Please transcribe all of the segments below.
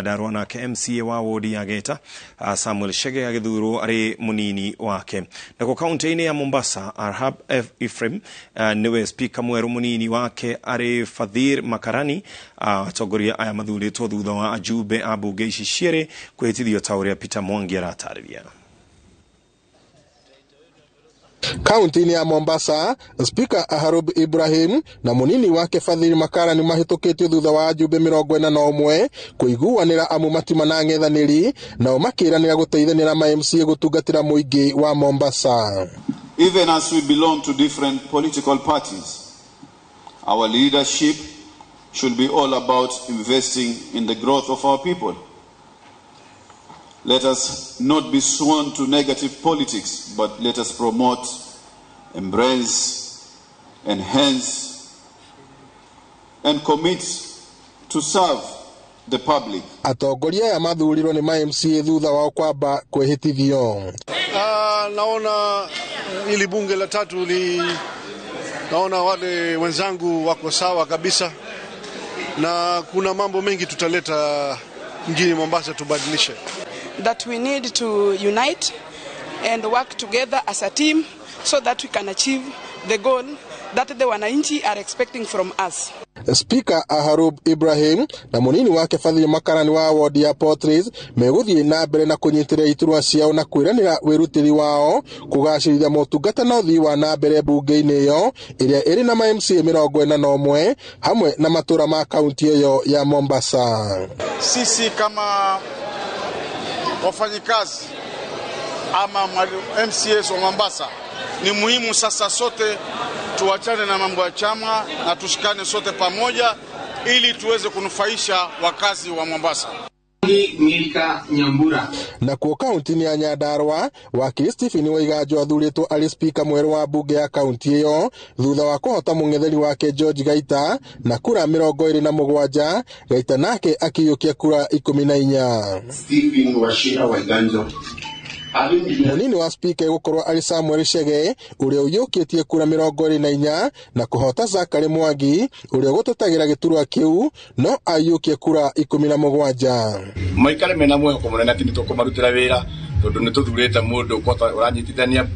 Nyandarua nake MCA wa wodi ya Geta Samuel Chege agithurwo ari munini wake. Nako kaunti-ini ya Mombasa Arhab Ephraim niwe speaker mweru munini wake ari Fadhir Makarani atongoria aya mathuritwo thutha wa ajumbe a bunge ici cierĩ kwĩhĩtithio ta ũrĩa Peter Mwangi aratarĩria. Kaunti-ini ya Mombasa, Speaker Arhab Ibrahim na munini wake Fadhil Makarani mahĩtũkĩtio thutha wa ajumbe 41 kũiguanĩra amumati manang'ethanĩri nao makĩranĩra gũteithanĩra ma MCA gũtungatĩra mũingĩ wa Mombasa. Even as we belong to different political parties, our leadership should be all about investing in the growth of our people. Let us not be sworn to negative politics, but let us promote, embrace, enhance, and commit to serve the public. Atongoria ya mathurirwo ni ma MCA thutha wao kwamba kwĩhĩtithio. Naona ili bunge la tatu naona wale wenzangu wako sawa kabisa, na kuna mambo mengi tutaleta mjini Mombasa tubadilishe. That we need to unite and work together as a team so that we can achieve the goal that the wananchi are expecting from us. Speaker Arhab Ibrahim na munini wake Fadhil Makarani wa ward ya Portraits megũthiĩ na mbere na kũnyitĩrĩra iturwa ciao na kwĩranĩra wĩrutĩri wao kũgacĩrithia motungata na ũthii wa na mbere bunge-inĩ ĩyo ĩrĩa ĩrĩ na ma MCA 41 hamwe na matũra ma kaunti ĩyo ya Mombasa. Sisi kama wafanyikazi ama MCAs wa Mombasa ni muhimu sasa sote tuachane na mambo ya chama na tushikane sote pamoja ili tuweze kunufaisha wakazi wa Mombasa. Milika Nyambura. Na kwa kaunti ya Nyandarua wakili Stephen Waiganjo athuritwo ari speaker mweru wa bunge ya kaunti ĩyo thutha wa kũhota mũng'etheri wake George Gaita na kura 27, Gaita nake akiyũkia kura 14. Stephen Waiganjo munini wa speaker gũkorwo ari Samuel Chege ũrĩa ũyũkĩtie kura 24 na kũhota Zakari Mwangi ũrĩa gũtetagĩra gĩturwa kĩu no ayũkie kura 17. Maikare mena muoyo kũmũnene atĩ nĩtũkũmarutĩra wĩra tondũ nĩtũthurĩte mũndũ ũranyitithania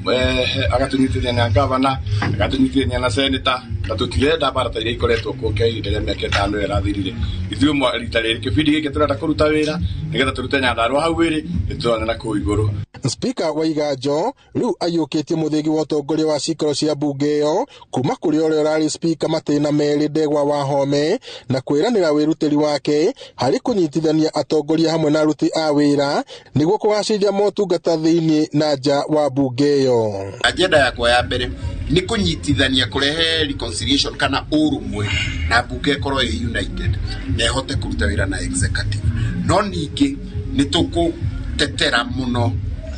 agatunyitithania na gavana agatunyitithania na senator na tũtirenda bara ta iria ikoretwo kuo kĩrĩa mĩaka 5 ĩrathirire. Ithuĩ rita rĩrĩ kĩbindi gĩkĩ tũrenda kũruta wĩra nĩgetha tũrute Nyandarua hau ĩrĩ nĩtũrona na kũu igũrũ. Speaker Waiganjo rĩu ayũkĩtie mũthĩgi wa ũtongoria wa cikaro cia bunge ĩyo kuma kũrĩ ũrĩa ũrarĩ speaker Matĩna Merĩ Ndegwa Wahome na kwĩranĩra wĩrutĩri wake harĩ kũnyitithania atongoria hamwe na aruti a wĩra nĩguo kũgacĩrithia motungata thĩinĩ na nja wa bunge ĩyo. Agenda yakwa ya mbere ni kunyitithania kurehe reconciliation kana urumwe na bunge korwo united na ihote kuruta wĩra na executive. No ningĩ nĩtũkũtetera mũno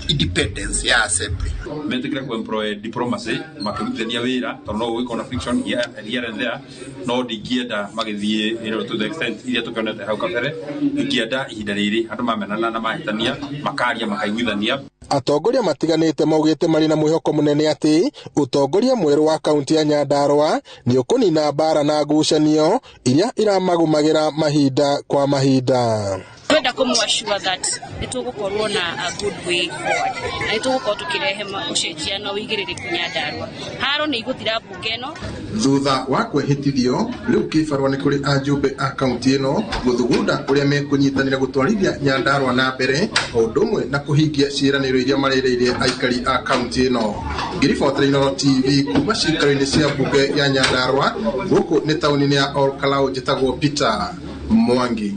independence ya assembly. Metikira ku employ diplomacy makirutithania wĩra tondũ no gũgĩkorwo friction here and there no ndingĩenda magĩthiĩ to the extent iria tũkĩonete hau kabere. Ingĩenda ihinda rĩrĩ andũ mamenana na mahĩtania makaria makaiguithania. Atongoria matiganĩte maugĩte marĩ na mwĩhoko mũnene atĩ ũtongoria mwerũ wa kaunti ya Nyandarua nĩ ũkũnina mbara na ngucanio iria iramagũmagĩra mahinda kwa mahinda. Twenda kũmwashua that nĩtũgũkorwo na a good way forward na nĩtũgũkorwo tũkĩrehe ũcenjia na ũigĩrĩrĩku Nyandarua. Haro nĩ igũthira bunge ĩno thutha wa kwĩhĩtithio rĩu kĩbarũa nĩ kũrĩ ajumbe a kaunti ĩno gũthugunda ũrĩa mekũnyitanĩra gũtwarithia Nyandarua na mbere o ũndũ ũmwe na kũhingia ciĩranĩro iria marerĩire aikari a kaunti ĩno. Ngiribotera Inooro TV kuma cikaro-inĩ cia bunge ya Nyandarua gũkũ nĩ taũni-inĩ ya Olkalau njĩtagwo Peter Mwangi.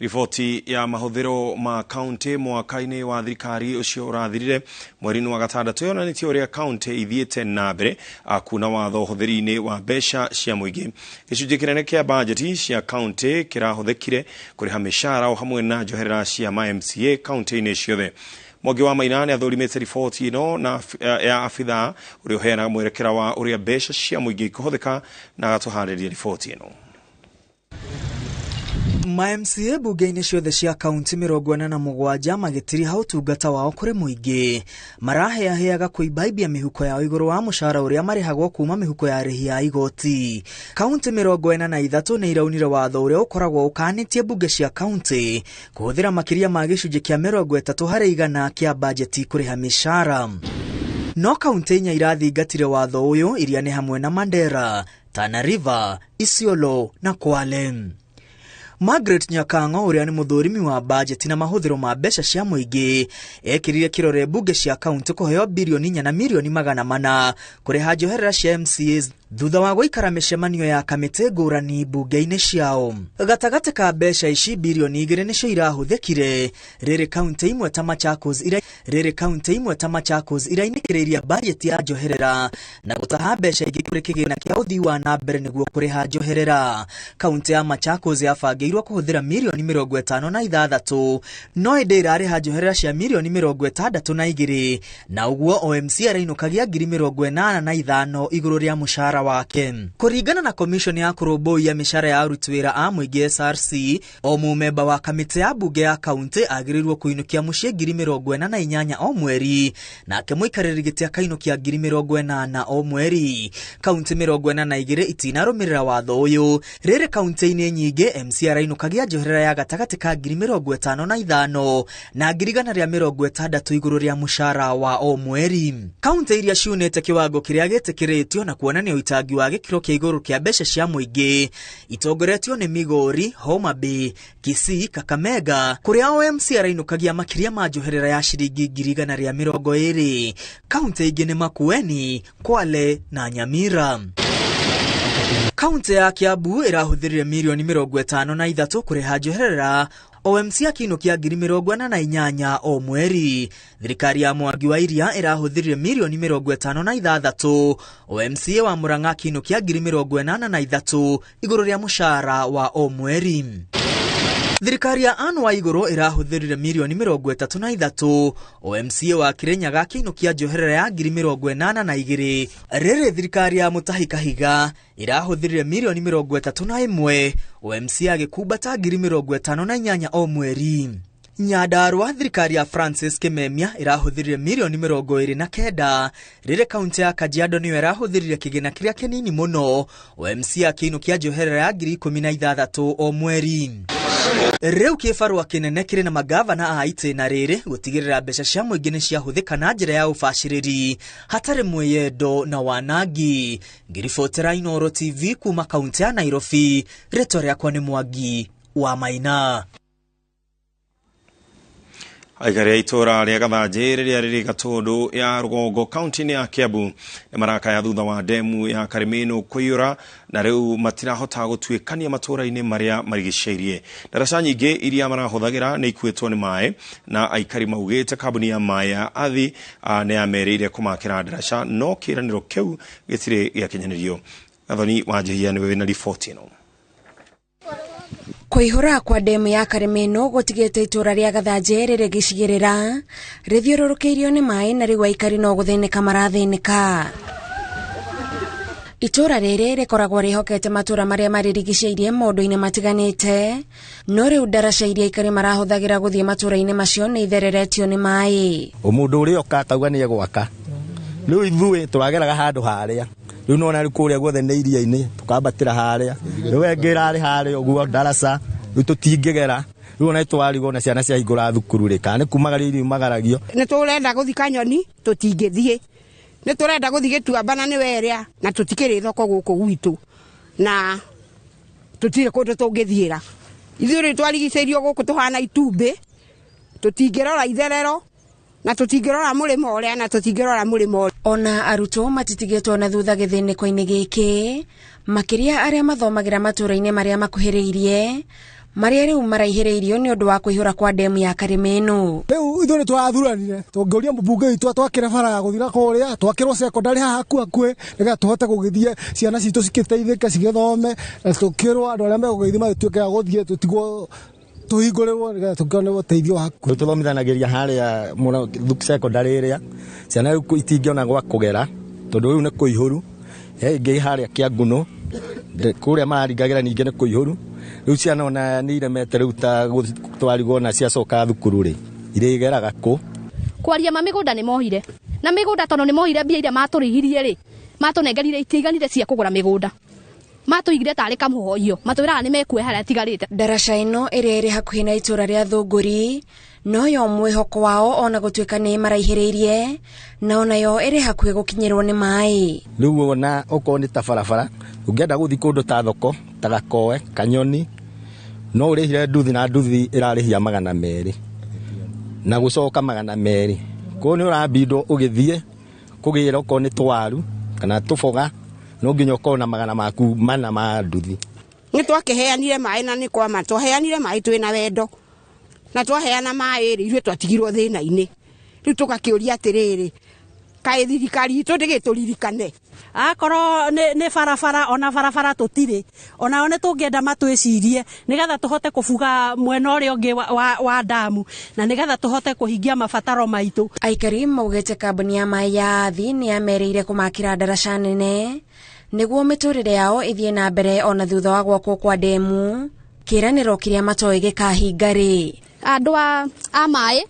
Riboti ya mahũthĩro ma kaunti mwaka-inĩ wa thirikari ũcio ũrathirire mweri-inĩ wa gatandatũ yonanĩtie ũrĩa kaunti ithiĩte na mbere kuna watho ũhũthĩri-inĩ wa mbeca cia mũingĩ. Gĩcunjĩ kĩnene kĩa bajeti cia kaunti kĩrahũthĩkire kũrĩha mĩcara o hamwe na njoherera cia ma MCA kaunti-inĩ ciothe. Mwangi wa Maina nĩ athũrimĩte riboti ĩno na ya abithaa ũrĩa ũheanaga mwerekera wa ũrĩa mbeca cia mũingĩ ikũhũthĩka na agatũharĩria riboti ĩno. MCA bunge-inĩ ciothe cia kaunti 47 magĩtiri hau tungata wao kũrĩ mũingĩ maraheaheaga kũimbaibia mĩhuko yao igũrũ wa mũcara ũrĩa marĩhagwo kuma mĩhuko ya rĩhi ya igoti. Kaunti 43 nĩ iraunire watho ũrĩa ũkoragwo ũkanĩtie bunge cia kaunti kũhũthĩra makĩria ma gĩcunjĩ kĩa 30 harĩ igana kĩa bajeti kũrĩha mĩcara. No kaunti 4 irathingatire watho ũyũ, iria nĩ hamwe na Mandera, Tana River, Isiolo na Kwale. Margaret Nyakango ũrĩa nĩ mũthũrimi wa bajeti na mahũthĩro ma mbeca cia mũingĩ ekĩrire kĩrore bunge cia kaunti kũheo bilioni 4 na milioni 400 kũrĩha njoherera cia MCAs thutha wa gũikara mĩcemanio ya kamĩtĩ ngũrani bunge-inĩ ciao. Gatagatĩ ka mbeca ici bilioni 2 nĩcio irahũthĩkire rĩrĩ kaunti imwe ta Machakos irainĩkĩrĩria bajeti ya njoherera na gũtaha mbeca ingĩ kũrĩ kĩgĩna kĩa ũthii wa na mbere nĩguo kũrĩha njoherera. Kaunti ya Machakos yabangĩirwo kũhũthĩra milioni 56 no ĩndĩ ĩrarĩha njoherera cia milioni 62 na ũguo OMC arainũkagia 85,000 igũrũ rĩa mũcara wake. Kũringana na komishoni ya kũrũmbũiya mĩcara ya aruti wĩra a mũingĩ SRC, o mũmemba wa kamĩtĩ ya bunge ya kaunti agĩrĩirwo kũinũkia mũciĩ 48,000 o mweri, nake mũikarĩri gĩtĩ akainũkia 80,000 o mweri. Kaunti 42 itinarũmĩrĩra watho ũyũ. Rĩrĩ kaunti-inĩ nyingĩ MC arainũkagia njoherera ya gatagatĩ ka 55,000 na 160 igũrũ rĩa mũcara wa o mweri. Kaunti iria ciunĩte kĩwango kĩrĩa gĩtĩkĩrĩtio na kuonania ũitangi wa gĩkĩro kĩa igũrũ kĩa mbeca cia mũingĩ itongoretio nĩ Migori, Homa Bay, Kisii, Kakamega, kũrĩa OMC arainũkagia makĩria ma njoherera ya ciringi 120. Kaunti ingĩ nĩ Makueni, Kwale na Nyamira. Kaunti ya Kiambu ĩrahũthĩrire milioni 53 kũrĩha njoherera, OMC akiinũkia 48,000 o mweri. Thirikari ya Mwangi wa Iria ĩrahũthĩrire milioni 56, OMC wa Murang'a akiinũkia 83,000 igũrũ rĩa mũcara wa o mweri. Thirikari ya Anne Waigũrũ ĩrahũthĩrire milioni 33, OMC wa Kirinyaga akiinũkia njoherera ya 82,000. Rĩrĩ thirikari ya Mutahi Kahiga ĩrahũthĩrire milioni 31, OMC agĩkumbata 58,000 o mweri. Nyandarua thirikari ya Francis Kimemia ĩrahũthĩrire milioni 29, rĩrĩ kaunti ya Kajiado nĩyo ĩrahũthĩrire kĩgĩna kĩrĩa kĩnini mũno, OMC akiinũkia njoherera ya 16,000 o mweri. Rĩu kĩbarũa kĩnene kĩrĩ na magavana a itĩna rĩrĩ gũtigĩrĩra mbeca cia mũingĩ nĩ ciahũthĩka na njĩra ya ũbacĩrĩri hatarĩ mwĩyendo na wanangi. Ngĩribotera Inooro TV kuma kaunti ya Nairobi, rĩtwa rĩakwa nĩ Mwangi wa Maina. Aikari a itora rĩa Gathanjĩ rĩrĩa rĩrĩ Gatũndũ ya rũgongo kaunti-inĩ ya Kiambu nĩ marakaya thutha wa ndemu ya Karimeno kũiyũra na rĩu matirahota gũtuĩkania matũũra-inĩ marĩa marigicĩirie. Ndaraca nyingĩ iria marahũthagĩra nĩ ikuĩtwo nĩ maĩ na aikari maugĩte kambuni ya maĩ ya Athi nĩ yamerĩire kũmakĩra ndaraca, no kĩĩranĩro kĩu gĩtirĩ gĩakinyanĩrio. Gathoni wa Njihia nĩwe wĩna riboti ĩno. Kũihũra kwa ndemu ya Karimeno gũtigĩte itũra rĩa Gathanjĩ rĩrĩ gĩcigĩrĩra rĩthiũrũrũkĩirio nĩ maĩ na rĩu aikari no gũthĩnĩka marathĩnĩka. Itũra rĩrĩ rĩkoragwo rĩhokete matũra marĩa marĩrigicĩirie maũndũ-inĩ matiganĩte, no rĩu ndaraca iria aikari marahũthagĩra gũthiĩ matũra-inĩ macio nĩ ithereretio nĩ maĩ. Mũndũ ũrĩa oka akauga nĩ egwaka, rĩu ithuĩ tũrageraga handũ harĩa, rĩu nona rĩu kũrĩa guothe nĩ iria-inĩ tũkambatĩra harĩa, rĩu wengĩ ĩrarĩ harĩa ũguo ndaraca, rĩu tũtingĩgera, rĩu ona twarigwo na ciana ciahingũra thukuru rĩ, kana nĩ kumagaria iumagaragia. Nĩ tũrenda gũthiĩ Kanyoni tũtingĩthiĩ, nĩ tũrenda gũthiĩ Gĩtuamba na nĩ werĩa na tũtikĩrĩ thoko gũkũ gwitũ na tũtirĩ kũndũ tũngĩthiĩra. Ithuĩ rĩ twarigicĩirio gũkũ tũhana itumbĩ, tũtingĩrora itherero na tũtingĩrora mũrĩmo ũrĩa na tũtingĩrora mũrĩmo. Ona arutwo matitigĩtwo na thutha gĩthĩnĩko-inĩ gĩkĩ, makĩria arĩa mathomagĩra matũra-inĩ marĩa makuhĩrĩirie, marĩa rĩu maraihĩrĩirio nĩ ũndũ wa kũihũra kwa ndemu ya Karimeno. Rĩu ithuĩ nĩ twathuranire tũngĩũria mũmbunge witũ twakĩre bara ya gũthira kũrĩa, twakĩrwo secondary haha hakuhĩ nĩgetha tũhote gũgĩthiĩ ciana citũ cigĩteithĩke cigĩthome, na tũkĩrwo andũ arĩa megũgĩthiĩ magĩtuĩke a gũthiĩ tũtigwo tuhingũrĩrwo nĩgetha tũkĩone ũteithio hakuhĩ. Tũthomithanagĩria harĩa secondary ĩrĩa ciana rĩu itingĩona gwa kũgera tondũ rĩu nĩ kũihũru, ingĩ harĩa Kĩanguno kũrĩa mararingagĩra ningĩ nĩ kũihũru, riu ciana ona ni iremete riu ta gutwarigwo na ciacoka thukuru ri iregeraga ku kwaria mamigunda ni mohire na migunda tono ni mohire mbia iria maturihirie ri matunengerire itiganire cia kugura migunda matuigire tari kamuhoyo matwiraga ni mekue haria tigarite. Daraca ino iria iri hakuhi na itura ria Thunguri no yo mwihoko wao ona gutuika ni maraihiriirie na ona yo iri hakuhi gukinyirwo ni mai. Riu ona oko ni ta barabara ungienda guthi kundu ta thoko ta Gakoe Kanyoni no urihire nduthi na nduthi irarihia 200 na gucoka 200 ko ni urabindo ugithie kugira oko ni twaru kana tuboga no nginya uko na 100 maku mana ma nduthi. Ni twakiheanire mai na ni kwa twaheanire mai twina wendo na twaheana mai ri ithuĩ twatigirwo thĩna-inĩ riu tũgakĩũria atĩrĩrĩ kaĩ thirikari itũ ndĩgĩtũririkane akorwo nĩ barabara ona barabara tũtirĩ ona nĩ tũngĩenda matwĩcirie nĩgetha tũhote kũbuga mwena ũrĩa ũngĩ wa damu na nĩgetha tũhote kũhingia mabataro maitũ. Aikari maugĩte kambuni ya mai ya Athi nĩ yamerĩire kũmakĩra ndaraca nene nĩguo mĩtũrĩre yao ĩthiĩ na mbere ona thutha wa gwakwo kwa demu kĩranĩro kĩrĩa matoĩ gĩkahinga rĩ. Andũ a mai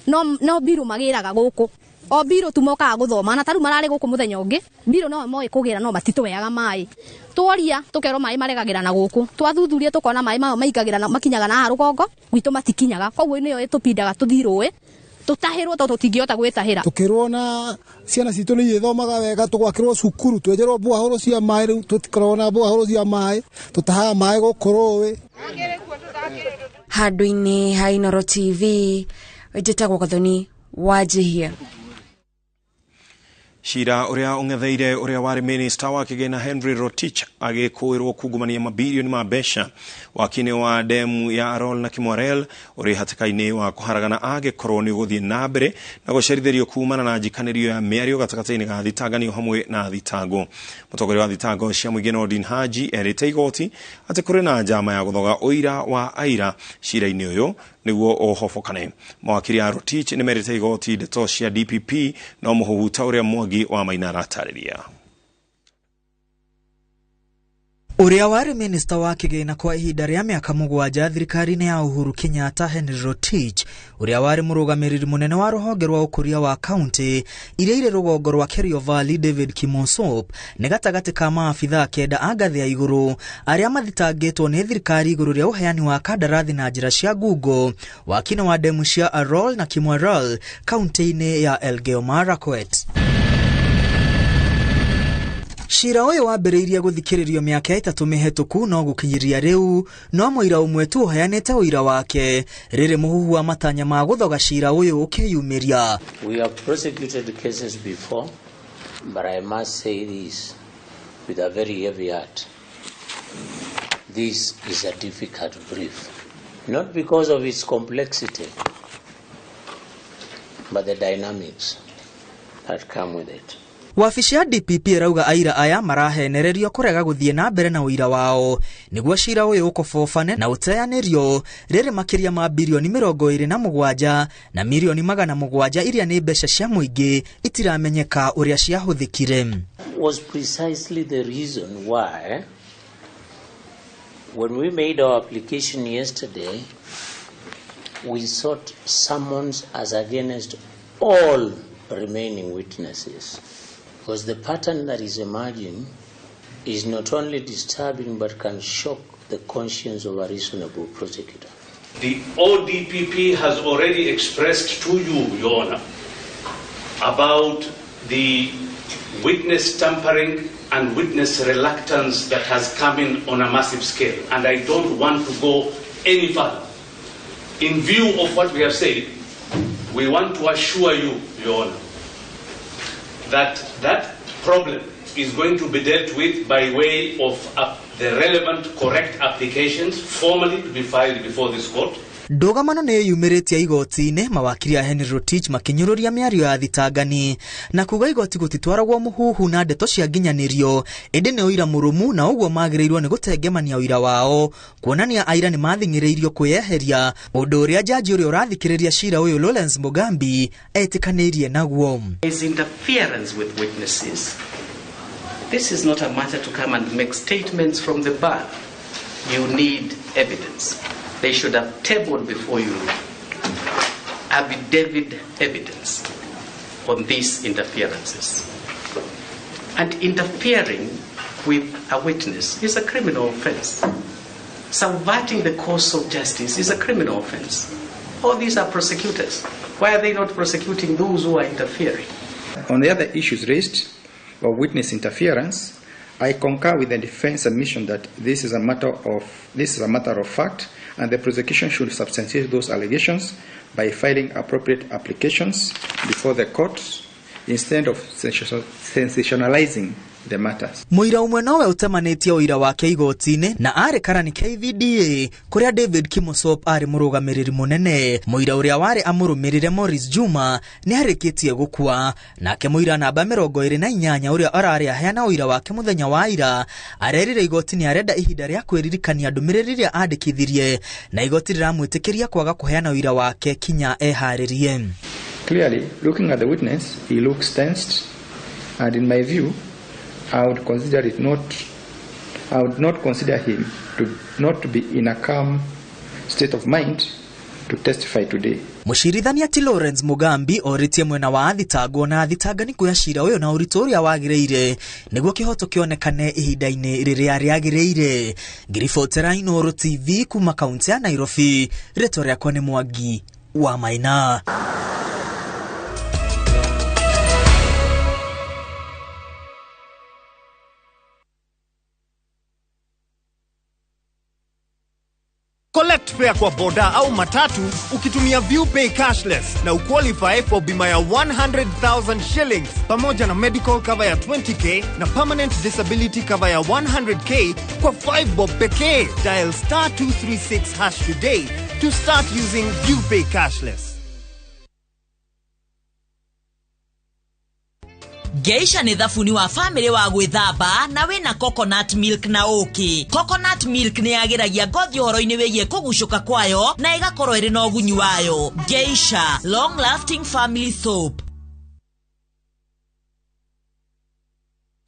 no biru magĩraga gũkũ o biru tumokaga guthoma na taru mararĩ gũkũ mũthenya ũngĩ biru no moĩ kũgĩra no matitũheaga mai tworia tũkerwo mai maregagĩra na gũkũ twathuthuria tũkona mai mao maikagĩra na makinyaga na rũgongo gwitũ matikinyaga koguo nĩyo ĩtũpindaga tũthirũĩ tutahirwo to tutingĩhota gwĩtahĩra. Tukirwo na ciana citũ nĩ ithomaga wega tugwakĩrwo cukuru twejerwo mbũahũro cia mai rĩu tũtikoragwo na mbũahũro cia mai tũtahaga mai gũkũ rũĩ. Handũ-inĩ ha Inooro TV njĩtagwo Gathoni Wanjihia. Shira uria ungetheire uria wari minister wa kigena Henry Rotich agikuirwo kugumania mabilioni ma besha wakine wa demu ya Arol na Kimwarel uri hatikaine wa kuharagana agikorwo ni guthie na mbere na gucerithirio kumana na njikanirio ya miario gatagataini ga thitaganio hamwe na thitago. Mutongoria wa thitago cia muingĩ Nordin Haji erite igoti ati kuri na njama ya guthoga uira wa aira shira-ini uyu niguo ohofokane. Mawakiri ya Rotich ni merite igoti ndeto cia DPP no muhuhuta uria Mwangi wa Maina ratariria. Uria wari minister wa kigena kwa ihinda rĩa mĩaka 7 thirikari-inĩ ya Uhuru Kenyatta Henry Rotich uria wari mũrũgamĩrĩri mũnene wa rũhonge rwa ũkũria wa county iria irĩ rũgongo rwa Kerio Valley David Kimosop nĩ gatagatĩ ka maabitha 9 a ngathĩ ya igũrũ arĩa mathitangĩtwo nĩ thirikari igũrũ rĩa ũheani wa kandarathi na njĩra cia ngungo wakina wa demu cia Arol na Kimwaral county-inĩ ya Elgeyo Marakwet. Shira uyu wambĩrĩirie gũthikĩrĩrio mĩaka 3 mĩhetũku no gũkinyiria rĩu no mũira ũmwe tu ũheanĩte ũira wake rĩrĩ mũhuhu wa matanya ma gũthoga shira ũyũ ũkĩyumĩria. We have prosecuted cases before, but I must say this with a very heavy heart. This is a difficult brief, not because of its complexity, but the dynamics that come with it. Wabici ya DPP rauga aira aya marahenererio kurega guthie na mbere na uira wao niguo shira uyu ukobofane na uteyanĩrio rĩrĩ makĩria ma bilioni 27 na milioni 700 iria nĩ mbeca cia mũingĩ itiramenyeka uria ciahũthĩkire. Was precisely the reason why when we made our application yesterday we sought summons as against all remaining witnesses. Because the pattern that is emerging is not only disturbing but can shock the conscience of a reasonable prosecutor. The ODPP has already expressed to you, Your Honor, about the witness tampering and witness reluctance that has come in on a massive scale. And I don't want to go any further. In view of what we have said, we want to assure you, Your Honor, that problem is going to be dealt with by way of the relevant correct applications formally to be filed before this court. Ndogamano nĩ yumĩrĩtie igoti-inĩ mawakiri a Henry Rotich makinyũrũria mĩario ya thitangani na kuga igoti gũtitwaragwo mũhuhu na ndeto cia nginyanĩrio ĩndĩ nĩ ũira mũrũmu na ũguo magĩrĩirwo nĩ gũtengemania ũira wao kuonania aira nĩ mathingĩrĩirio kwĩyeheria ũndũ ũrĩa jaji ũrĩa ũrathikĩrĩria cira ũyũ Lawrence Mugambi etĩkanĩirie naguo. Is interference with witnesses. This is not a matter to come and make statements from the bar. You need evidence. They should have tabled before you affidavit evidence on these interferences. And interfering with a witness is a criminal offense. Subverting the course of justice is a criminal offense. All these are prosecutors. Why are they not prosecuting those who are interfering? On the other issues raised of witness interference, I concur with the defense admission that this is a matter of fact, and the prosecution should substantiate those allegations by filing appropriate applications before the court instead of sensationalizing the matters. Muira umwe nowe utemanitie uira wake igotini na ari karani KVDA kuria David Kimosop ari murugamiriri munene. Muira uria wari amurumirire Morris Juma ni harikitie gukua, nake muira namba 28 uria arari aheana uira wake muthenya wa ira arerire igotini arenda ihinda ria kwiririkania ndumiriri ria andikithirie na igoti riramwitikiria kwaga kuheana uira wake kinya eharirie. Clearly, looking at the witness, he looks tensed, and in my view, I would not consider him not to be in a calm state of mind to testify today. Mushirithania ti Lawrence Mugambi oritie mwena wa athitagwo na athitangani kuya cira uyo na uritoria wagireire niguo kihoto kionekane ihinda-ini riria riagireire. Ngiribotera Inooro TV kuma kaunti ya Nairobi, rĩtwa rĩakwa nĩ Mwangi wa Maina. Collect fare kwa boda au matatu ukitumia ViewPay cashless na uqualify for bima ya 100,000 shillings pamoja na medical cover ya 20k na permanent disability cover ya 100k kwa 5 bob pekee. Dial *236# today to start using ViewPay cashless. Geisha ni thafuni wa family wa gwithamba na wina coconut milk na oki. Coconut milk ni agiragia ngothi horo-ini wigie kugucuka kwayo na igakorwo iri na ugunyu wayo. Geisha, long lasting family soap.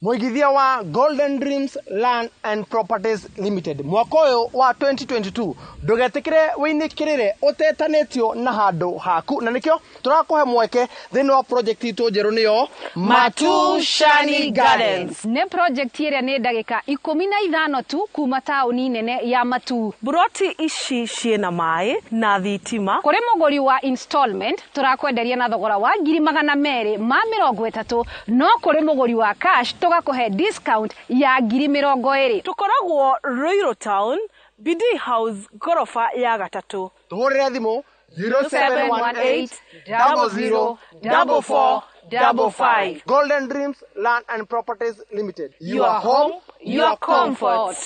Muigithia wa Golden Dreams Land and Properties Limited mwaka uyu wa 2022 ndugetikire winikirire utetanitio na handu haku na nikio turakuhe mweke thini wa project itu njeru niyo Matu Shani Gardens. Ne project iria ni ndagika 15 tu kuma tauni nene ya Matu. Broti ici ciena mai na thitima kuri muguri wa installment turakwenderia na thogora wa 230 no kuri muguri wa cash tugakuhe discount ya 20. Tukoragwo Ruiru Town, BD House, gorofa ya gatatu. Tuhurire thimu 0718 004455. Golden Dreams Land and Properties Limited. Your home, your comfort.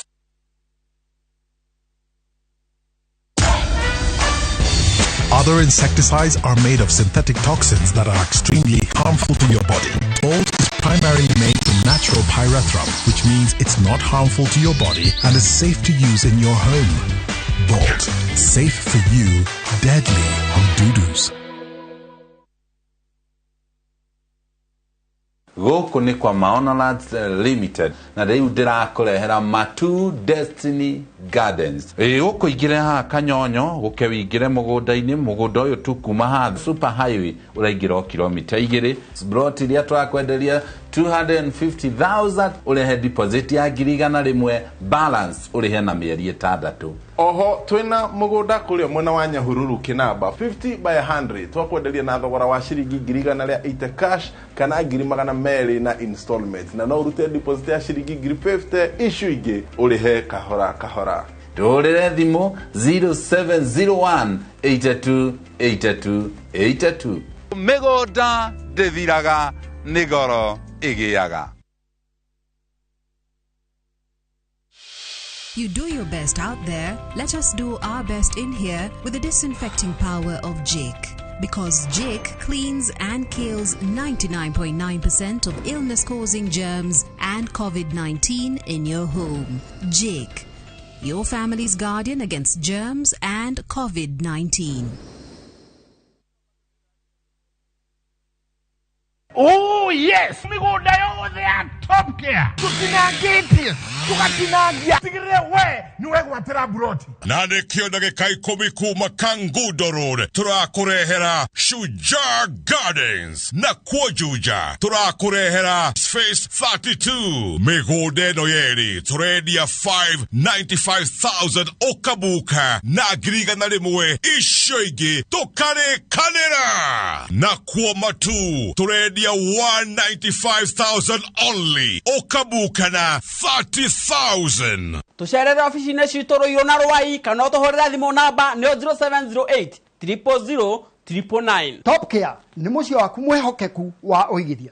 Other insecticides are made of synthetic toxins that are extremely harmful to your body. Bolt is primarily made from natural pyrethrum, which means it's not harmful to your body and is safe to use in your home. Bolt, safe for you, deadly on doo-doos. Goko ni kwa Maonalands Limited na riu ndirakurehera Matu Destiny Gardens. Goko igire ha Kanyonyo guke wigire mugunda-ini mugunda uyu tu kuma ha super highway uraingira kilomita 2 broti ria twakwenderia 250,000 urehe deposit ya 100,000 balance urehe na mieri 6. Oho twina mugunda kuria mwena wa Nyahururu Kinamba 50 by 100 twakwenderia na thogora wa ciringi 180 cash kana 200 na installment na no urute deposit ya ciringi 50 issue ingi urehe kahora kahora. Dorere thimu 0701 828282. Migunda ndithiraga nigoro igiaga. You do your best out there. Let us do our best in here with the disinfecting power of Jake. Because Jake cleans and kills 99.9% of illness-causing germs and COVID-19 in your home. Jake, your family's guardian against germs and COVID-19. Oh yes! Migunda Othea Top Care. Tutinagete. Tukatinagia. Tigire we. Niwe gwatera buroti. Na nikio ndagika 10 kuma Kangudo Road. Turakurehera Shujaa Gardens. Na Kwojuja. Turakurehera Space 32. Migode no yeri. Turedia 595,000 okabuka. Na griga na limwe. Ishoigi. Tokare kanera. Na Kwamatu. Turedia 195,000 only. Okabuka na 30,000. Tusherera ofisi na shitoro yonaro wai kanoto horera thimo namba neo 0708 000 999. Top Care ni mucio waku mwehokeku wa uigithia.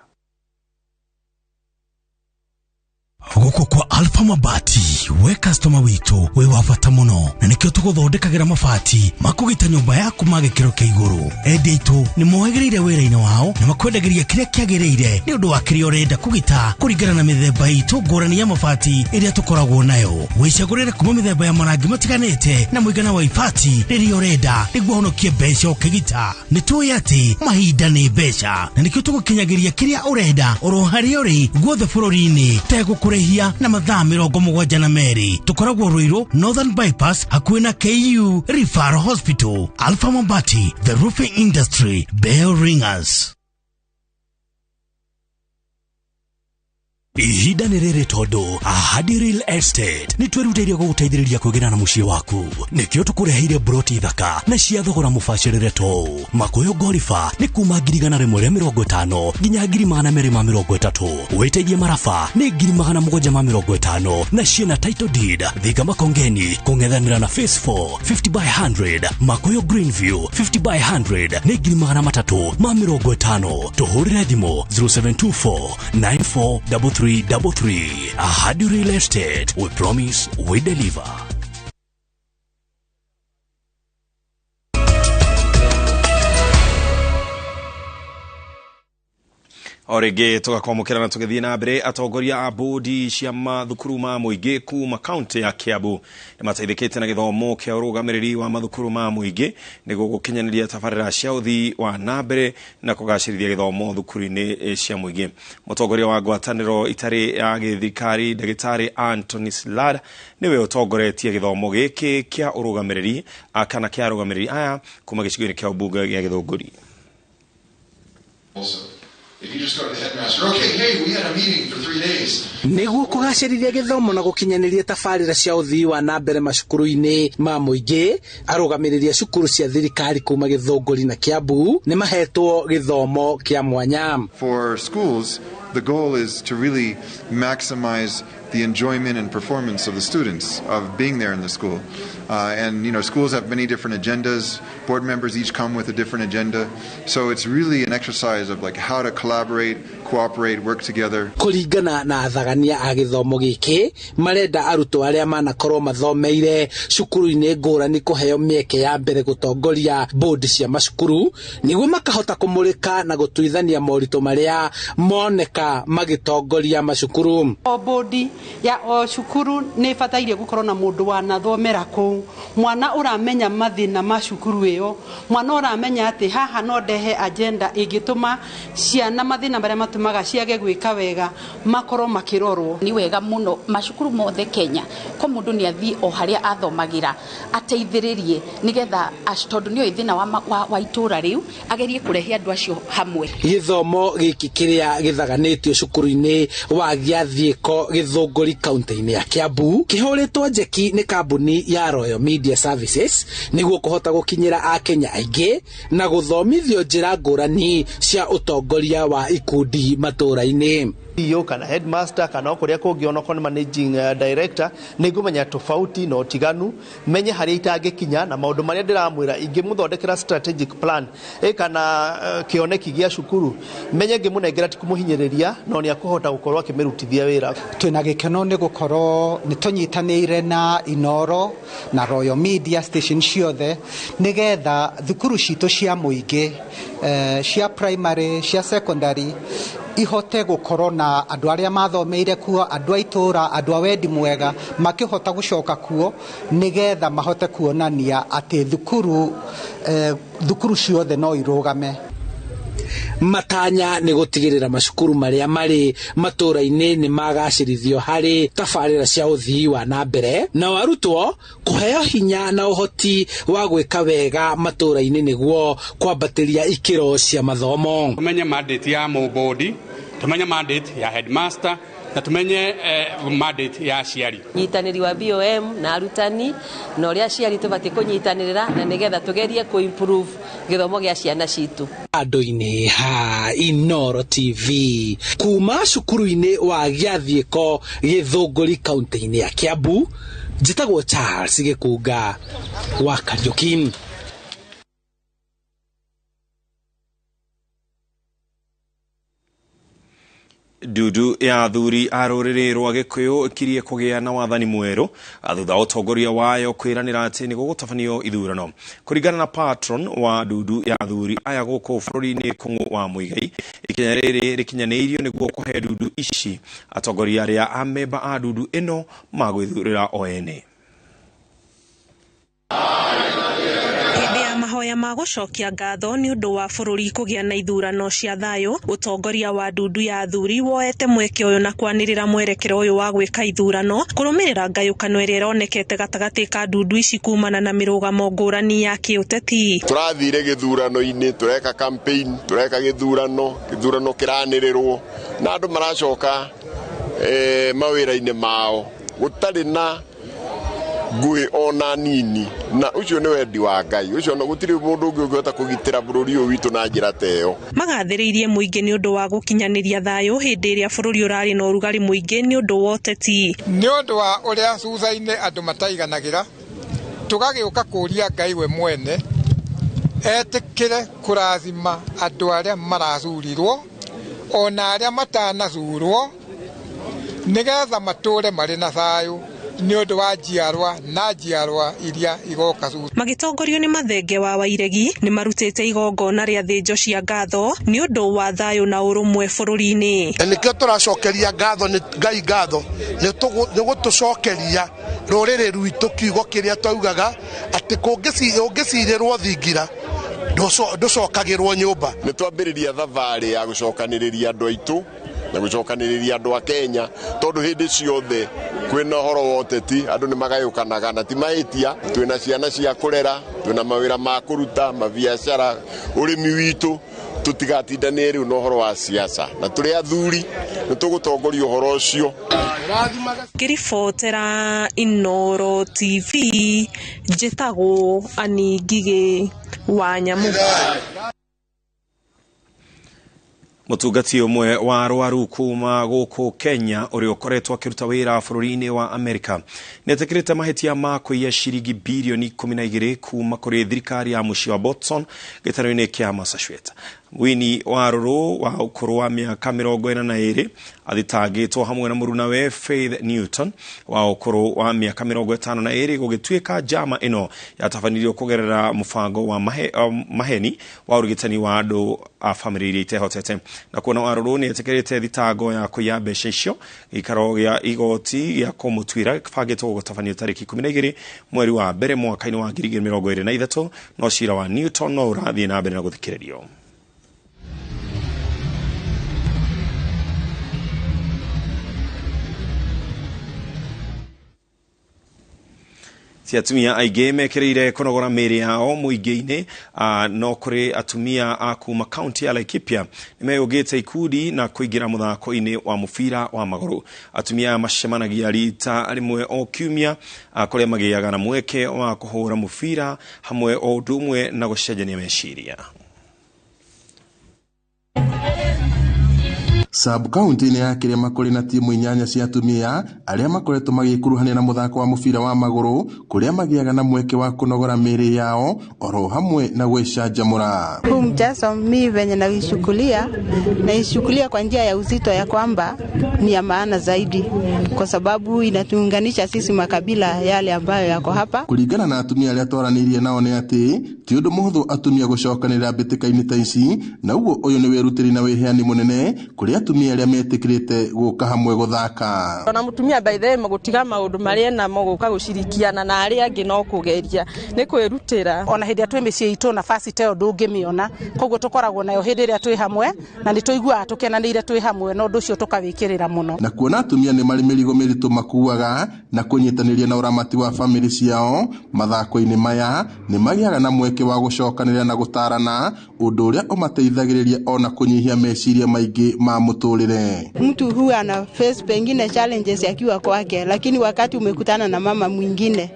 Guko kwa Alpha Mabati we customer witu we wafata muno na nikyo tuguthondekagira mabati makugita nyumba yaku magikiro kia iguru. Edito ni mohegereire wira-ini wao na makwendagiria kiria kiagireire ni undu wa kiria urenda kugita kuringana na mithemba itu ngurani ya mabati iria tukoragwo nayo. Wicagurire kuma mithemba ya marangi matiganite na muigana wa ibati riria urenda niguo honokie mbeca ukigita. Ni tuwi ati mahinda ni mbeca na nikyo tugukinyagiria kiria urenda oro haria uri guothe bururi-ini tegukure na mathaa 72 tukoragwo Ruiru Northern Bypass hakuhi na KU Referral Hospital. Alpha Mabati, the roofing industry, bell ringers. Ihinda nĩ rĩrĩ tondu Ahadi Real Estate nĩ twĩrutĩire gũgũteithĩrĩria kũgĩra na mũciĩ waku. Nĩkĩo tũkũreheire broti thaka na cia thogora mũbacĩrĩre to. Makoyo Gorifa nĩ kuma 150 nginya 230. Wĩteithie Marafa nĩ 750 na ciena title deed. Thika Makongeni kũng'ethanĩra na Phase 4 50/100. Makoyo Greenview 50/100 nĩ 350. Tũhũrĩre thimũ 0724 9433. Ahadi Real Estate, we promise, we deliver. Orege tugakwamukira na tugithie na mbere atongoria a bodi cia mathukuru ma muingi kuma kaunti ya Kiambu ni mateithikite na githomo kia urugamiriri wa mathukuru ma muingi niguo gukinyaniria tabarira cia uthii wa nambere na kugacirithia githomo thukuru-ini cia muingi. Mutongoria wa ngwataniro itari ya githirikari Ndagitari Anthony Slad niwe utongoretie githomo giki kia urugamiriri kana kia urugamiriri aya kuma gicigo-ini kia ubunge gia Githunguri. If you just go to the headmaster, okay, hey, we had a meeting for 3 days. Niguo kugacirithia githomo na gukinyaniria tabarira cia uthii wa nambere macukuru-ini ma muingi, arugamiriria cukuru cia thirikari kuma Githunguri na Kiambu ni mahetwo githomo kia mwanya. For schools, the goal is to really maximize the enjoyment and performance of the students of being there in the school. And, you know, schools have many different agendas. Board members each come with a different agenda. So it's really an exercise of like how to collaborate, cooperate, work together. Kuringana na athagania a githomo giki, marenda arutwo aria manakorwo mathomeire cukuru-ini ngurani kuheo mieke ya mbere gutongoria board cia macukuru niguo makahota kumurika na gutuithania morito maria moneka magitongoria macukuru. Bodi ya cukuru ni fatairie gukorwo na mundu wanathomera ku mwana uramenya mathina ma cukuru iyo, mwana uramenya ati haha no ndehe agenda ingituma ciana mathina maria matumaga ciage gwika wega makorwo makirorwo. Ni wega muno macukuru mothe Kenya ko mundu ni athi o haria athomagira ateithiririe nigetha tondu ni thina wa itura riu agerie kurehe andu acio hamwe. Githomo giki kiria githaganitio cukuru-ini wa Giathiiko Githunguri kaunti-ini ya Kiambu kihuritwo njeki ni kambuni ya Royal Media Services niguo kuhota gukinyira a Kenya aingi na guthomithio njira ngurani cia utongoria wa ikundi matura-ini. Iyo kana headmaster kana okuria kungi onoko ni managing director nigumenya tofauti no tiganu menye haria itangikinya na maundu maria ndiramwira ingimuthondekera strategic plan kana kioneki gia cukuru menye ngimunengera ti kumuhinyiriria no ni akuhota gukorwo akimirutithia wira. Twina gikeno ni gukorwo ni tunyitanire na Inooro na Royal Media Station ciothe nigetha thukuru citu cia muingi cia primary cia secondary ihote gukorwo na andu aria mathomeire kuo, andu a itura, andu a wendi mwega makihota gucoka kuo nigetha mahote kuonania ati thukuru ciothe no irugame. matanya nĩ gũtigĩrĩra macukuru marĩa marĩ matũũra-inĩ nĩ magacĩrithio harĩ tabarĩra cia ũthii wa na mbere, na arutwo kũheo hinya na ũhoti wa gwĩka wega matũũra-inĩ nĩguo kwambatĩria ikĩro cia mathomo. Tumenye mandate ya mũbodi, tumenye mandate ya headmaster, na tumenye mandate ya aciari. Nyitanĩri wa BOM na arutani na ũrĩa aciari tũbatiĩ kũnyitanĩrĩra na nĩgetha tũgerie improve gĩthomo gĩa ciana citũ. Andũ-inĩ ha Inooro TV kuma cukuru-inĩ wa Gĩathiĩko Gĩthũngũri kaunti-inĩ ya Kiambu, njĩtagwo Charles Gĩkunga wa Kariũki. Ndudu ya athuri a rũrĩrĩ rwa Gĩkũyũ ĩkirie kũgĩa na wathani mwerũ thutha wa ũtongoria wayo kwĩranĩra atĩ nĩ gũgũtabanio ithurano. Kũringana na patron wa ndudu ya athuri aya gũkũ bũrũri-inĩ Kũng'ũ wa Muigai, ikinya rĩrĩ rĩkinyanĩirio nĩguo kũhe ndudu ici atongoria arĩa amemba a ndudu ĩno magwĩthurĩra o ene. Mahoya ma gũcokia ngatho nĩ ũndũ wa bũrũri kũgĩa na ithurano cia thayũ, ũtongoria wa ndudu ya athuri woete mweke ũyũ na kwanĩrĩra mwerekero ũyũ wa gwĩka ithurano kũrũmĩrĩra ngayũkano ĩrĩa ĩronekete gatagatĩ ka ndudu ici kumana na mĩrũgamo ngũrani ya kĩũteti. Tũrathire gĩthurano-inĩ, tureka campaign, tureka gĩthurano kĩranĩrĩrwo na andũ maracoka mawĩra-inĩ mao gũtarĩ na ngui ona nini, na ucio nĩ wendi wa Ngai. Ucio no gũtirĩ mũndũ ũngĩ ũngĩhota kũgitĩra bũrũri ũyũ witũ na njĩra ta ĩyo. Magathĩrĩirie mũingĩ nĩ ũndũ wa gũkinyanĩria thayũ hĩndĩ ĩrĩa bũrũri ũrarĩ na ũrugarĩ mũingĩ nĩ ũndũ wa ũteti. Nĩ ũndũ wa ũrĩa cutha-inĩ andũ mataiganagĩra, tũgagĩũka kũria Ngai we mwene etĩkĩre kũrathima andũ arĩa maracurirwo ona arĩa matanacurwo nĩgetha matũre marĩ na thayũ nĩ ũndũ wa njiarwa na njiarwa iria igoka thutha. Magĩtongorio nĩ mathenge wa Wairegi nĩ marutĩte igongona rĩa thĩnjo cia ngatho nĩ ũndũ wa thayũ na ũrũmwe bũrũri-inĩ. Nĩkĩo tũracokeria ngatho Ngai ngatho nĩ gũtũcokeria rũrĩrĩ rwitũ kiugo kĩrĩa twaugaga atĩ kũngĩcirĩrwo thingira ndũcokagĩrwo nyũmba. Nĩ twambĩrĩria thabarĩ ya gũcokanĩrĩria andũ aitũ na gũcokanĩrĩria andũ a Kenya, tondũ hĩndĩ ciothe kwĩna ũhoro wa ũteti andũ nĩ magayũkanaga na ti mahĩtia. Twĩna ciana cia kũrera, twĩna mawĩra ma kũruta, mabiacara, ũrĩmi witũ, tũtigatindanĩre rĩu na ũhoro wa siasa, na tũrĩ athuri nĩ tũgũtongoria ũhoro ũcio. Ngĩribotera Inooro TV, njĩtagwo Ani Ngigĩ wa Nyamũ. Mũtungati ũmwe wa arwaru kuma gũkũ Kenya ũrĩa ũkoretwo akĩruta wĩra bũrũri-inĩ wa Amerika nĩetĩkĩrĩte mahĩtia ma kũiya ciringi birioni 12 kuma kũrĩ thirikari ya mũciĩ wa Boston gĩtarũ-inĩ kĩa Massachusetts. Wini wa rũrũ wa ũkũrũ wa mĩaka 42 athitangĩtwo hamwe na mũrunawe Faith Newton wa ũkũrũ wa mĩaka 52 gũgĩtuĩka njama ĩno yatabanirio kũgerera mũbango wa maheni wa ũrigitani wa andũ a famĩlĩ iria itehotete. Na kuona wa rũrũ nĩetĩkĩrĩte thitango ya kũiya mbeca icio gĩikaro gĩa igoti gĩa kũmũtuĩra kĩbangĩtwo gũtabanio tarĩki 12 mweri wa mbere mwaka-inĩ wa 2023, no cira wa Newton no ũrathiĩ na mbere na gũthikĩrĩrio. Si atumia aingĩ mekĩrĩire kũnogora mĩĩrĩ yao mũingĩ-inĩ, no kũrĩ atumia a kuma kaunti ya Laikipia nĩmeyũngĩte ikundi na kũingĩra mũthako-inĩ wa mũbira wa magũrũ. Atumia macemanagia rita rĩmwe o kiumia kũrĩa magĩaga na mweke wa kũhũra mũbira hamwe o ũndũ ũmwe na gũcenjania meciria. Sub-county-inĩ ya Kĩrĩma kũrĩ na timu 8 cia atumia arĩa makoretwo magĩkuruhania na mũthako wa mũbira wa magũrũ kũrĩa magĩaga na mweke wa kũnogora mĩĩrĩ yao oro hamwe na gwĩcanjamũra. Huu mchezo mimi venye naishukulia kwa njia ya uzito ya kwamba ni ya maana zaidi, kwa sababu inatuunganisha sisi makabila yale ambayo yako hapa. Kuringana na atumia aria twaranirie nao ni ati ti undu muhuthu atumia gucokanira mbitikaini ta ici, na uguo uyu ni wirutiri na wiheani munene kuri atumia aria metikirite guka hamwe guthaka. Ona mutumia by the way magutiga maundu maria na moguka gucirikiana na aria angi no kugeria ni kwirutira. Ona hindi atwe micii itu nafasi teo ndungimiona, koguo tukoragwo nayo hindi ria twi hamwe na ni tuigua tukenanire twi hamwe no ndu cio tukawikirira muno. Na kuona atumia ni mari mirigo miritu makuaga na kunyitaniria na uramati wa family ciao mathako-ini maya ni magiaga na mweke wa gucokanira na gutarana undu uria umateithagiriria ona kunyihia meciria maingi ma muturire. Mtu huwa ana face pengine challenges akiwa kwake, lakini wakati umekutana na mama mwingine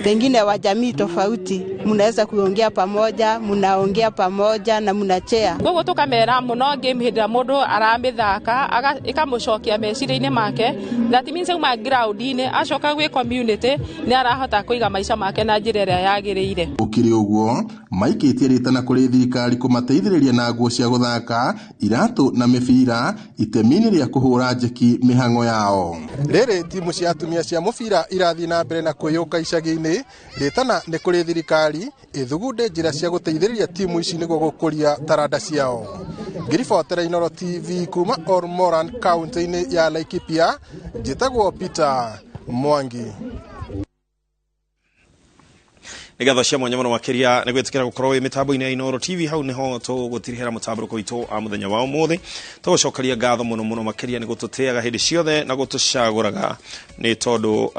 pengine wa jamii tofauti, mnaweza kuongea pamoja, mnaongea pamoja na mnachea. Gogo tukamera muno game hidra mundu arambithaka ikamucokia meciria-ini make, that means uma ground-ini acoka gwi community ni arahota kuiga maica make na njira iria yagiriire. Ukiri uguo maikitie ritana kuri thirikari kumateithiriria na nguo cia guthaka, iratu na mibira itemini ria kuhura njeki mihango yao. Riri timu cia atumia cia mubira irathi na mbere na kwiyuka icagi-ini, ritana ni kuri thirikari ithugunde njira cia guteithiriria timu ici niguo gukuria taranda ciao. Ngiribotera Inooro TV kuma Ormoran county-ini ya Laikipia, njitagwo Peter Mwangi. Nigatho cia mwanya muno makiria ni gwitikira gukorwo wi mitambo-ini ya Inooro TV. Hau niho tugutirihera mutamburuko witu a muthenya wa umuthi. Tugucokeria ngatho muno makiria ni gututeaga hindi ciothe na gutucaguraga ni tondu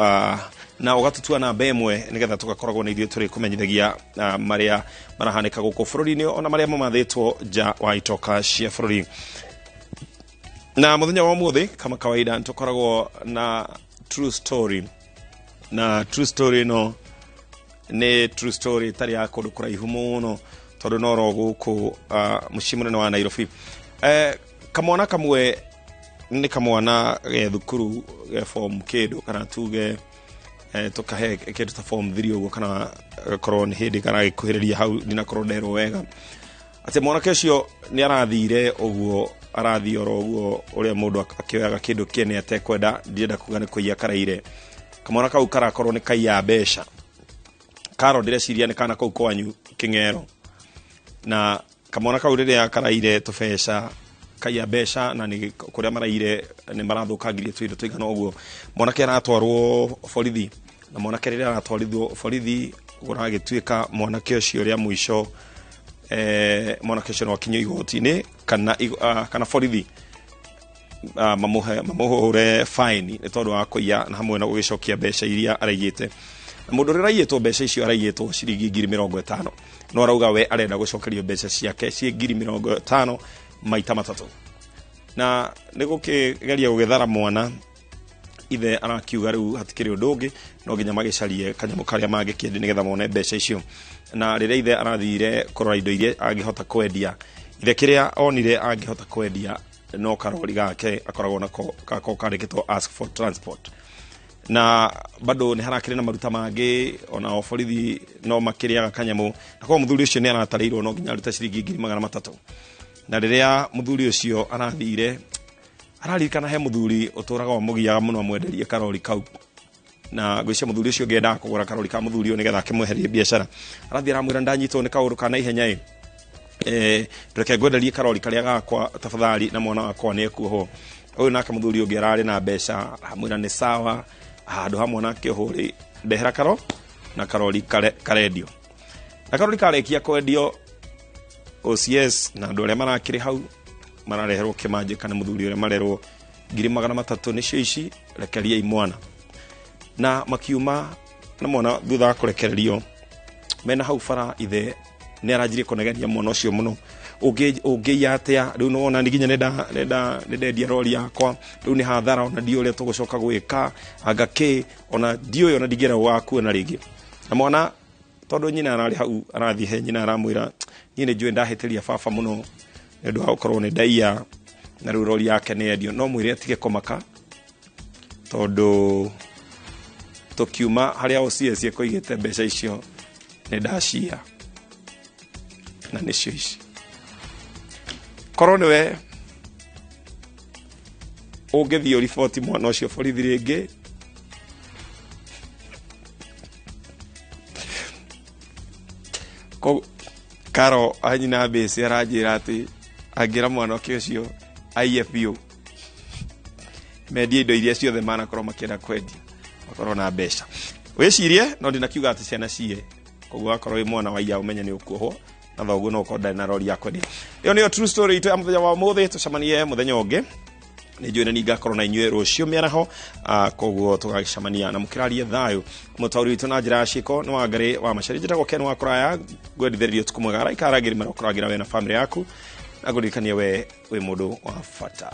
na ugatutua na bemwe nigetha tugakoragwo na ithuĩ turi kumenyithagia maria marahanika guku bururi-ini ona maria mamathitwo ja wa itoka cia bururi. Na muthenya wa umuthi kama kawaida tukoragwo na true story, na true story no ni true story tari ya kundu kuraihu muno tondu noro guku mucii munene wa Nairobi. Kamwana kamwe ni kamwana thukuru form kindu kana tuge tukahe kindu ta form 3 uguo kana korwo ni hindi kana gikuhiriria hau nina korwo nderwo wega ati mwanake ucio ni arathire uguo arathi oro uguo uria mundu akioyaga kindu kiene atekwenda ndienda kuga ni kuiya karaire. Kamwana kau karakorwo ni kaiya mbeca karo direciria ni kana kau kwanyu King'ero, na kamwana kau riria karaire tubeca kaiya mbeca na ni kuria maraire ni marathukangirie twindo tuigana uguo. Mwanake aratwarwo borithi, na mwanake riria aratwarithwo borithi guragituika mwanake ucio ria mwisho mwanake ucio no akinyo igoti-ini kana borithi mamuhure fine ni tondu wa kuiya na hamwe na gugicokia mbeca iria araigite. Mundu riraiyetwo mbeca icio araiyetwo ciringi 50,000 no arauga we arenda gucokerio mbeca ciake ci 50,000 maita matatu. Na nigukigeria gugethara mwana ithe arakiuga riu hatikiri undu ungi no nginya magicarie kanyamu karia mangikiendi nigetha mone mbeca icio. Na riria ithe arathire kurora indo iria angihota kwendia, ithe kiria onire angihota kwendia no karori gake akoragwo nako kako karikitwo ask for transport. Na bado ni harakire na maruta mangi ona oborithi no makiriaga kanyamu, na kwa muthuri ucio ni aratarirwo no nginya ruta ciringi 300. Na riria muthuri ucio arathire ararikana he muthuri uturaga wa mugiaga muno amwenderie karori kau, na gwicia muthuri ucio ngenda kugura karori ka muthuri nigetha akimweherie biashara. Arathi aramwira ndanyitwo ni kauru kana ihenya ndreke ngwenderie karori karia gakwa tafadhali na mwana wakwa ni ekuho. Uyu nake muthuri ungi arari na mbeca aramwira ni sawa handu hamwe nake huri ndehera karo na karori karendio. Na karori karekia kwendio OCS na andu aria marakiri hau marareherwo kimanje kana muthuri uria marerwo 300 nicio ici rekeria imwana. Na makiuma na mwana thutha kurekererio mena hau bara ithe ni aranjirie kunegeria mwana ucio muno ungiya atia riu no ona nginya nenda rori yakwa riu ni hathara ona dio uria tugucoka gwika agake ona dio ona ndigera waku na ringi. Na mwana tondu nyina arari hau arathi he nyina aramwira nyine njue ndahitiria baba muno ndu ha ukorwo ni ndaia na riu rori yake ni endio no mwire atige komaka tondu tukiuma haria OCS ikoigite mbeca icio ni ndacia na nicio ici korwo niwe ũngĩthiĩ riboti mwana ũcio borithi rĩngĩ Karo anyina base aranjĩra atĩ angĩra mwana ũcio IFBO mendie indo iria ciothe manakorwo makĩenda kwendia makorwo na mbeca wĩcirie no ndinakiuga atĩ ciana cie koguo akorwo mwana wa iya ũmenye nĩ ũkuohwo na thoguo no konda na rori ya kwendia ĩyo nĩyo true story itu ya mũthenya wa mũthĩ tũcemanie mũthenya ũngĩ nĩ njũĩ nĩ ngakorwo na inyuĩ rũciũ mĩaraho koguo tũgacemania na mũkĩraria thayũ mũtauri witũ na njĩra ya ciĩko nĩ Wangari wa Macharia njĩtagwo Ken wa kũraya ngwendithĩrĩrio ũtukũ mwega araika arangĩri marokũragĩra we na family yaku na ngũririkania we wĩ mũndũ wa bata.